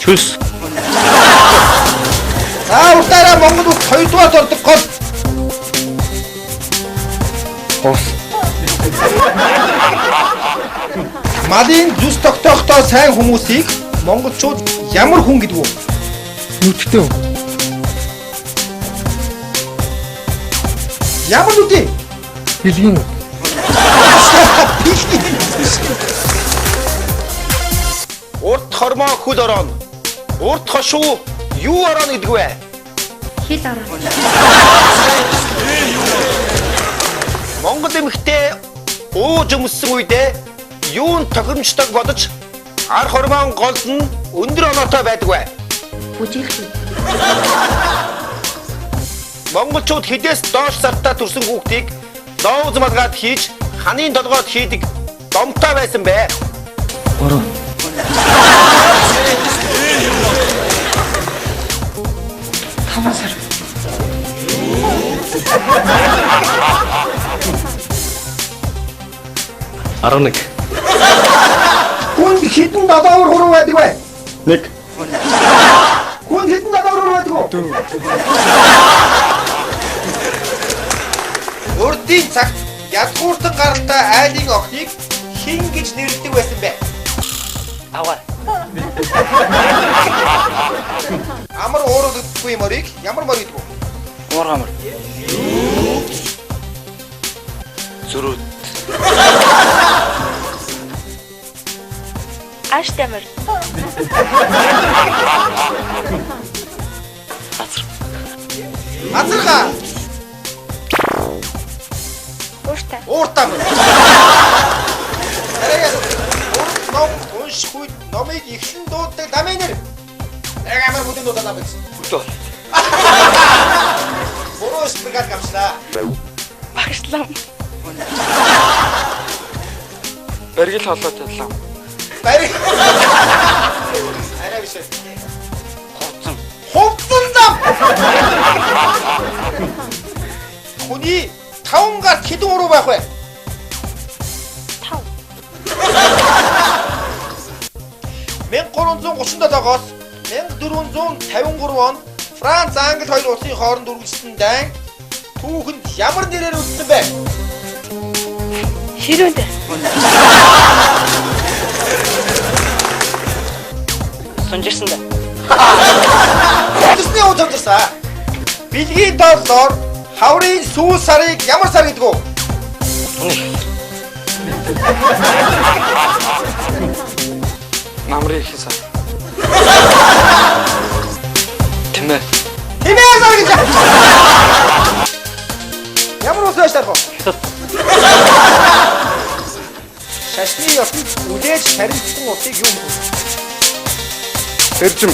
Шүлс. За уртаараа Монгол улс 2-р ордог гол. Ус. Малын зүс тогтоохтой сайн хүмүүсийг монголчууд ямар хүн гэдэг вэ? Нүдтэй үү? Ямар нүдээ? Билгийн. Урт хормоо хөл орооно. Урт хошуу юу орооно гэдэг вэ? Хил ороо. Монгол эмэгтэй ууж өмссөн үедээ юунд тохиромжтойг бодож ар хормоон гол нь өндөр оноотой байдаг вэ? Бүжиглээ. Монголчууд хідээс доош сартаа төрсэн хүүхдийг лооз малгаад хийж ханын долгоод хийдэг домтой байсан бэ? Бороо. 5 сар. Ароныг. Хүн хэдэн доллар хуруу байдаг вэ? 1. Хүн хэдэн доллар хуруу байдаг вэ? 4. Урдын цагт ядгууртан гаралтай айлын охиныг хин гэж нэрлэдэг байсан бэ? Аваа. Амар ууруулдаггүй морийг ямар мор гэдэг вэ? Гур хамар. Зүрүүд. Аш тамир. Азарга. Ууштай. Ууртаа. Арайгаас ном унших үед номыг ихсэн дууддаг дамын нэр. Яг амар бүдэн дуудаад байсан. Бүтөө. Бороо спрегат гамшлаа. Багшлам. Баргил холоод талаа. Бари. Арай биш. Хувцсан. Хувцсан зам. Хүний 5 гарт хэдэн уруу байх вэ? 5. 1337-оос 1453 онд Франц, Англи хоёр улсын хооронд үргэлжлсэн дайн түүхэнд ямар нэрээр үлдсэн бэ? Ширүүнд. Сонжирсан да. Тэсний удамжсаа. Билгийн доллар хаврын сүүл сарыг ямар сар гэдэг вэ? Намрын их сар. Тэмээ. Тэмээ сар гэж. Ямар ус байж тарах вэ? Шашны ёсонд үлээж шарилсан усыг юу юм бэ? Тэржим.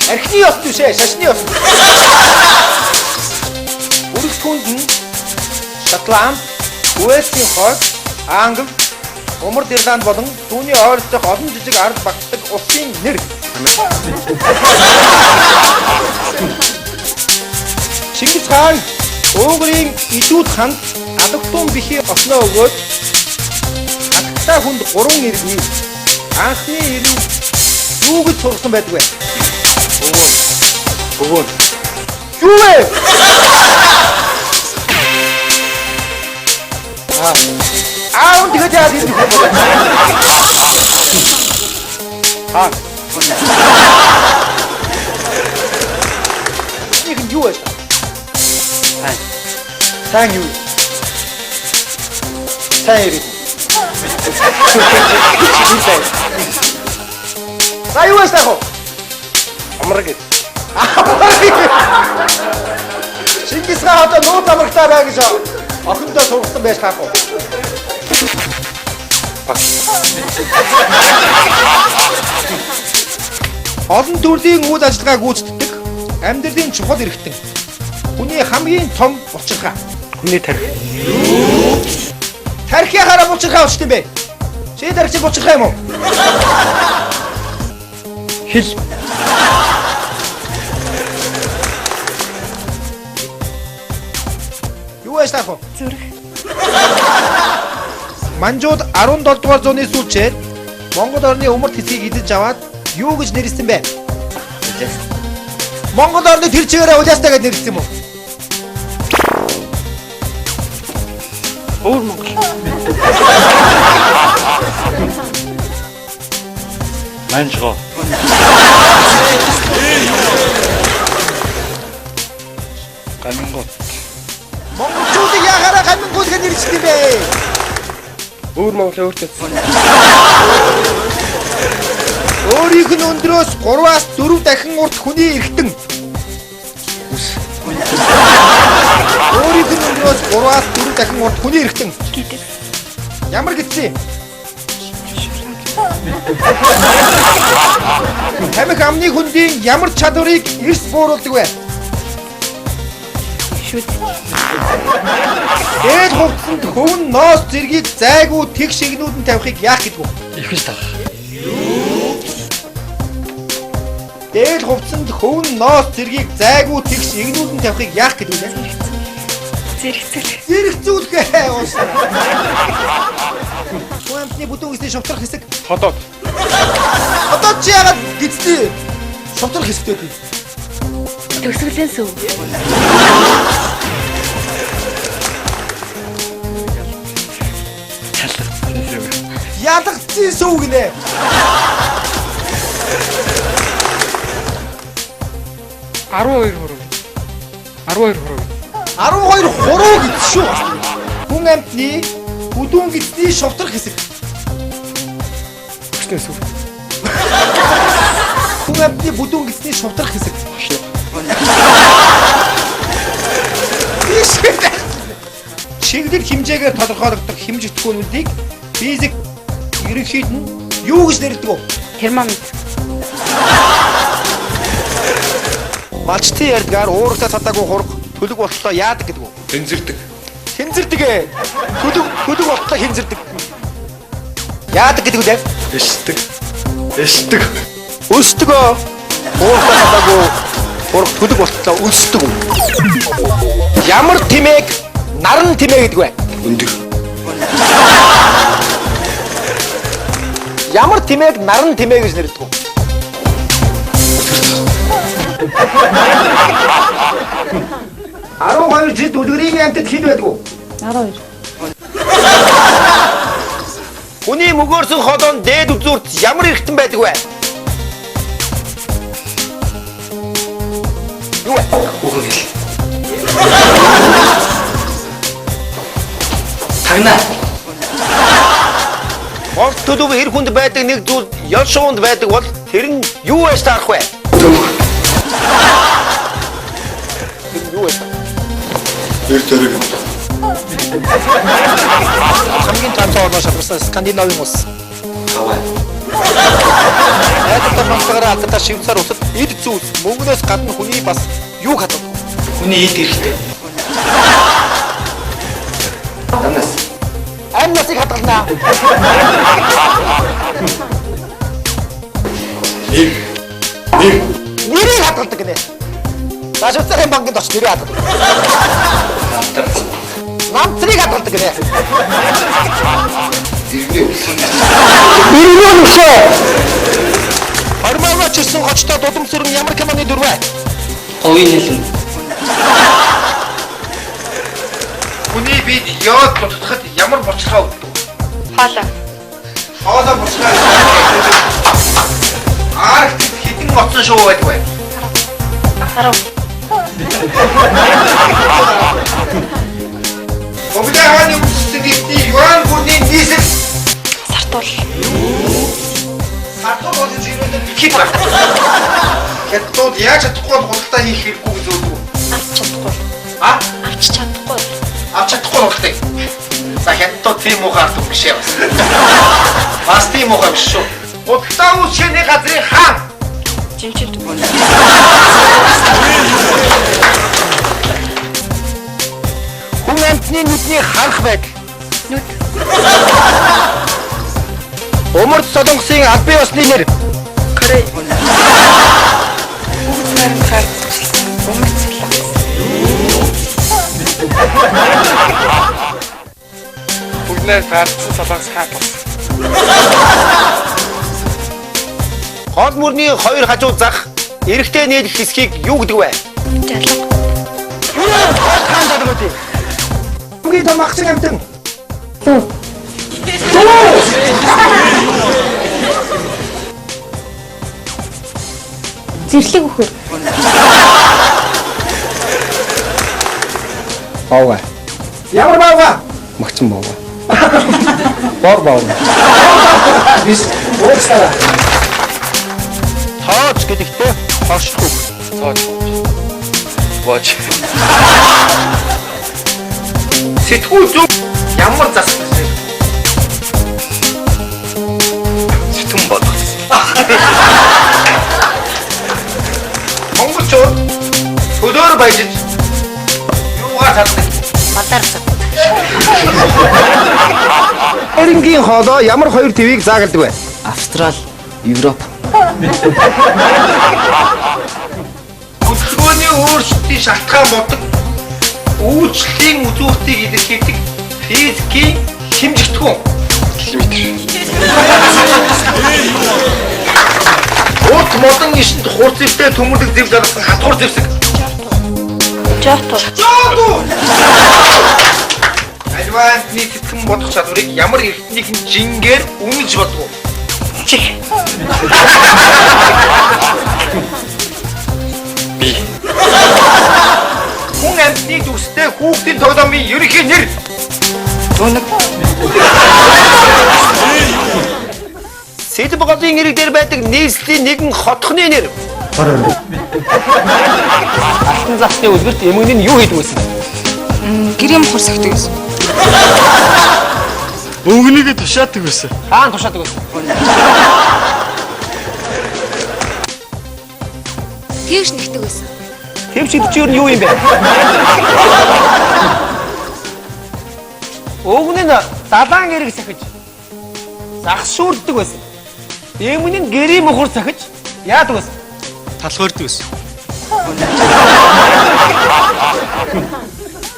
Архины ёсонд биш ээ, шашны ёсонд. Бүрэг түнд нь Шотланд, Уэльсийн хойд, Англи, Умар Ирланд болон түүний ойролцоох олон жижиг ард багтдаг улсын нэр. Чингис хаан Уугрын идүүд ханд Адагтун бихий осноо өгөөд Адагтай хүнд 3 иргэний анхны ирнэ юу гэж сурсан байдаг вэ? Бөгөн. Юу вэ? Аав тэгээд яа гэдэг юм бэ? Их юу вэ? Сайн юу? Сайн ирэх. Сайн юу вэ? Амраг. Чингис хаан одоо нууц амрагтай бай гэж охиндоо сургасан байж таах уу? Олон төрлийн үйл ажиллагааг гүйцэтгэдэг амьдралын чухал эрхтэн. Хүний хамгийн том учирхай. Хүний тарих. Тархи хараа учирхай болчих юм бэ? Чи тархи учирхай юм уу? Хил. Юу вэ таах вэ? Зүрх. Манжууд 17 дугаар зууны сүүлчээр Монгол орны умард хэсгийг идэж аваад юу гэж нэрлсэн бэ? Монгол орны тэр чигээрээ уляастай гэж нэрлэсэн юм уу? Өвөр Монгол. Манжгаа. Ганингот. Монголчуудыг ягараа ганингууд гэж нэрлэсэн юм бэ? Өвөр Монгол өөртөө. Өөрийнх нь өндрөөс 3-аас 4 дахин урт хүний эргэтэн. Өөрийнх нь өндрөөс 3-аас 4 дахин урт хүний эргэтэн. Гэдэг. Ямар гэсэн? Тамхи амны хүндийн ямар чадварыг эрс бууруулдаг вэ? Шүд. Дээд хувцсанд хөвн ноос зэргийг зайгүй тэг шигнүүд нь тавихыг яах гэдэг вэ? Ихэвч тах. Дээд хувцсанд хөвн ноос зэргийг зайгүй тэг шигнүүд нь тавихыг яах гэдэг вэ? Зэрэгцэл. Зэрэгцүүлэхээ уусаа. Хуамтны бүдүүн гэсний шовтрох хэсэг. Ходоод. Одоо чи яагаад гизлээ? Шовтрох хэсэгтэй дээ. Төсөглөн сүв. Ялгцсан сүв гинэ. $12 хуруу. 12 хуруу гэж шүү. Хүн амтны бүдүүн гэсний шовтрох хэсэг. Өчтөн сүв. Хүн амтны бүдүүн гэсний шовтрох хэсэг. Чиглэл хэмжээгээр тодорхойлогдох хэмжигдэхүүнүүдийг физик ерөнхийд нь юу гэж нэрлэдэг вэ? Термометр. Малчтын ярьдгаар уурагтаа цадаагүй хург төлөг болтлоо яадаг гэдэг үү? Тэнзэрдэг. Хинзэрдэг ээ. Төлөг болтлоо хинзэрдэг. Яадаг гэдэг үү? Эсдэг. Эсдэг. Өсдөгөө. Уурагтаа цадаагүй хург төлөг болтлоо өсдөг үү? Ямар тэмээг наран тэмээ гэдэг вэ? Өндөр. Ямар тэмээг наран тэмээ гэж нэрлэдэг вэ? 12 жил үлгэрийн амтд хэд байдаг вэ? 12. Хүний мөгөөрсөн холоон дээд үзүүрт ямар эргэтэн байдаг вэ? Юу вэ? Үхэл. Тагнаа. Гол төлөв хэр хүнд байдаг нэг зүйл ёл шуунд байдаг бол тэр нь юу байж таарах вэ? Юу вэ? Эр төрөг. Хамгийн томтой орноо шалгарсан Скандинавын улс. Хавай. Найдвартай мангаараа алдартай Швейцар улсад эд зүүс мөнгнөөс гадна хүний бас юу хадгалдаг? Хүний эд эрэхтэй. Танаас. Амнасыг хадгалнаа. Нэг. Нэрийг хадгалдаг гинэ. Швейцарын банкнд очиж нэрийг хадгалдаг. Намтрыг хадгалдаг гинэ. Иргэний үлсэн. Иргэн өшөө. Армаач ирсэн гочтой дулам сүрэн ямар команы дөрвэ? Говийн хэлэн. Хүний бид яод бодоход ямар булчирхаа өгдөг? Хоолой. Хоолой булчирхаа. Ард хитэн гоцсон шүү байдаг бай. 10. Обиданы үсгийгний юан гүрний нийслэл Сартуул. сартууд болж ирээд хэд баг. Хятадууд яаж чадахгүй бол худалдаа хийх хэрэггүй гэж үздэг. Авч чадахгүй. Авч чадахгүй. Авч чадахгүй болтой. За хятадууд тийм ухаар түгшээ бас. Бас тийм ухаа биш шүү. Худалдаа үүсгэний газрын хаан. Жимчил. Хүн амтны нүдний ханх байг. Нүд. Умард солонгосын албан ёсны нэр. Корей. Бүгд нарийн харц. Умард солонгос. Бүгднээ таарсан солонгос хаалт. Гол мөрний хоёр хажуу зах эрэгтэй нийлэх хэсгийг юу гэдэг вэ? Жалга. Хаан залгууд. Хамгийн том агшин амтан. Зэрлэг өхөр. Баага. Ямар баага? Магчин баага. Бор баага. Бис уусаа. Тооц гэдэгтээ хоших үг. Тооч. Watch. Сэтгүүл зүг ямар засах вэ? Сэтгүн бодох. Монголчууд төлөөр баяжиж юугаар чаддаг? Мадарсан. Эренгийн хоолой ямар хоёр твийг заагалдаг вэ? Австрал, Европ. Хөдөлгөөний өөрчлөлтийн шалтгаан болдог үйлчлэлийн үзүүлэлтийг илэрхийлдэг физикийн хэмжигдэхүүн. Урт модон ишэнд хурц зэвстэй төмөрлөг зэв зарсан хатуур зэвсэг. Жото. Альваантны сэтгэн бодох чадварыг ямар эрхтнийхэн жингээр үнэлж болов уу? Чих. Би. Хүн амьтныг дүрстэй хүүхдийн тоглоомын ерөнхий нэр. Өнөг. Сэлб голын ирэг дээр байдаг нийслэлийн нэгэн хотхны нэр. Алтан засны үлгэрт эмгэн нь юу хийдэг вэ? Гэрийн мухар сахдаг гэсэн. Өнгөнийг тушаадаг байсан. Хаан тушаадаг байсан. Тэгш нэгдэг байсан. Тэвч идчихээр нь юу юм бэ? Өвгөн нь далаан эрэг сахиж загшуурддаг байсан. Эмгэн нь гэрийн мухар сахиж яадаг байсан? Талхуурдаг байсан.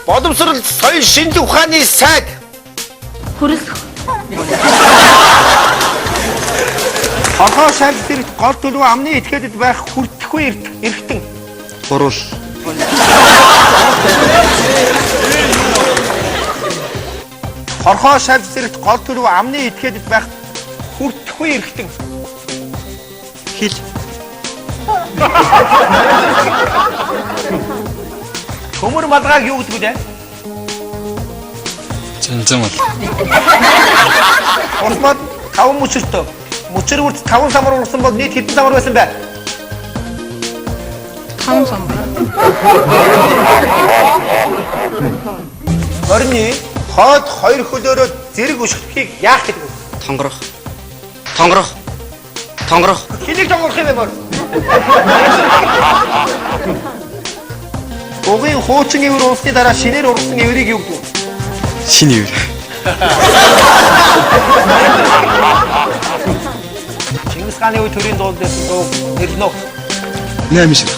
Боловсрол соёл шинжлэх ухааны сайд. Хөрөлдөх. Хорхоо шалт зэрэг гол төлөв амны этгээдэд байх хүртэхгүй эргэтэн. Гурвал. Хорхоо шалт зэрэг гол төлөв амны этгээдэд байх хүртэхгүй эргэтэн. Хил. Төмөр малгааг юу гэдэг вэ? Жанжамал. Усмад 5 мөчөртөө. Мөчөр үрд 5 самар урсан бол нийт хэдэн самар байсан бэ? 5 самбар. Орны хойд хоёр хөлөөрөө зэрэг өшгөхийг яах гэдэг вэ? Тонгорох. Тонгорох. Тонгорох. Хэнийг тонгорох юм бэ мөр? Угийн хуучин ивэр уусны дараа шинээр ургасан ивэрийг юу гэдэг вэ? Шинэ ивэр. Чингис хааны үе төрийн дуулд байсан дуу нэрнөө. 8 ширх.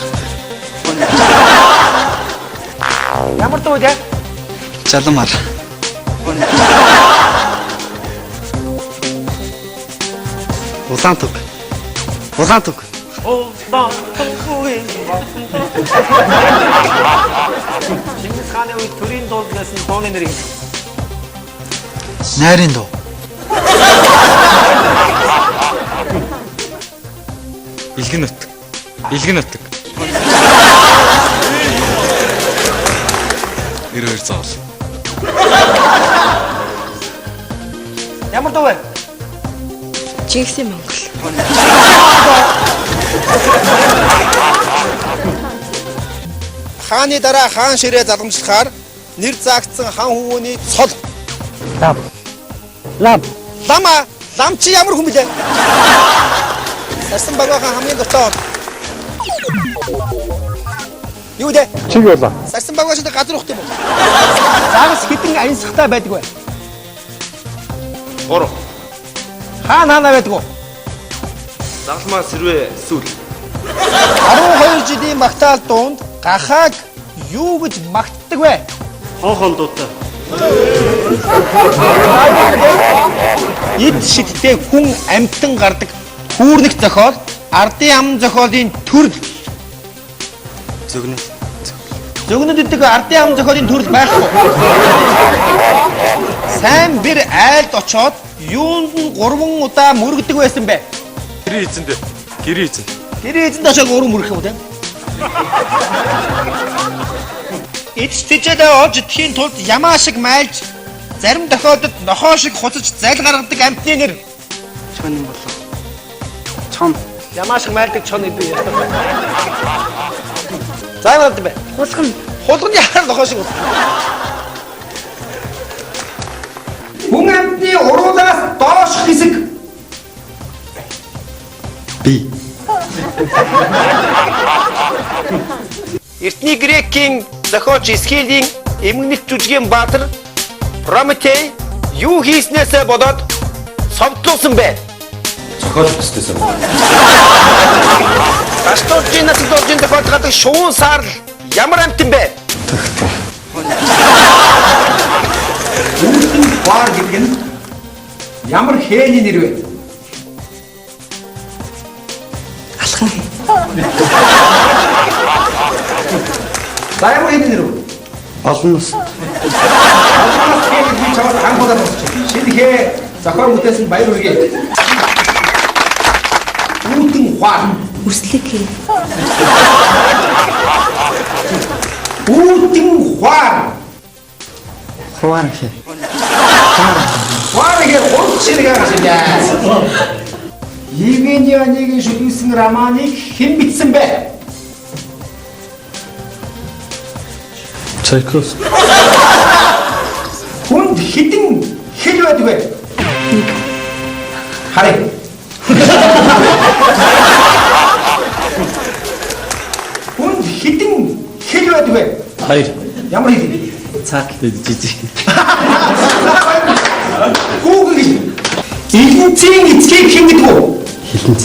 Ямар дуу вэ? Жаламар. Улаан түг. Улаан түг. Чингис хааны үе төрийн дуулд байсан дууны нэр юм. Найрын дуу. Илгэн нутг. Илгэн нутг. 92 заавал. Ямар дуу вэ? Жигсийн Монгол. Хааны дараа хаан ширээ заламжлахаар нэр заагдсан хан хүүний цол. Лам. Лама. Лам чи ямар хүн блэ? Сарсан багахан хамгийн дотоо. Юу дээ? Чиг болоо. Сарсан багаашд газар ухт юм уу? Загас хитэн аясахтай байдаг бай. 3. Хаана байдаг уу? Загалмаа сэрвэ сүүл. 12 жилийн магтаал дуунд гахааг юу гэж магтдаг вэ? Хон дуутай. Эд шигтэй хүн амьтан гардаг хүүрнэх зохиол ардын ам зохиолын төрөл Зөгнөд. Зөгнөд гэдэг ардын ам зохиолын төрөл байхгүй. Сайн бэр айлд очоод юунд нь 3 удаа мөргөдөг байсан бэ? Гэрээ эзэндээ. Гэрээ эзэн. Гэрээ эзэнд очоод өөрөө мөргөх юм тийм. Эцэс тэжээлээ олж идэхийн тулд ямаа шиг майлж зарим тохиолдолд нохоо шиг хуцаж зал гаргадаг амьтны нэр. Чон юм болоо. Чон. Ямаа шиг майлдаг чон гэдэг юм. За яваад бэ. Хулган. Хулганы хараа нохоо шиг. Хүн амьтны уруулаас доош хэсэг. Би. Эртний грекийн зохиолч Эсхилийн эмгэнэлт жүжигийн баатар Прометей юу хийснээсээ болоод совдлуулсан бэ? Зохиол төстэйсэн. Гаштуулжийн нацгдуулжийн тохиолддог шувуун саарл ямар амьтан бэ? Үүтэн баар гэдэг нь ямар хээний нэр вэ? Алхан. За ямар хээний нэр вэ? Олон ус. Алхаас хээний би чамд анхудаа босчих. Шинэ хээ зохиол бүтээсэн баяр хүргэе. Үүтэн баар. Үслэг хий. Үүтэн баар. Хуваар хэ. Баарыг хурцшиг агашаа. Евгений Онегин шүлгсэн романыг хэн бичсэн бэ? Чайковский. Хүнд хідэн хэл байдаг вэ? Харъя. Хүнд хідэн хэл байдаг вэ? Хоёр. Ямар хэл? Цаг жижиг. Google. Эзэнцийн эцгийг хэн гэдэг вэ? Хилэнц.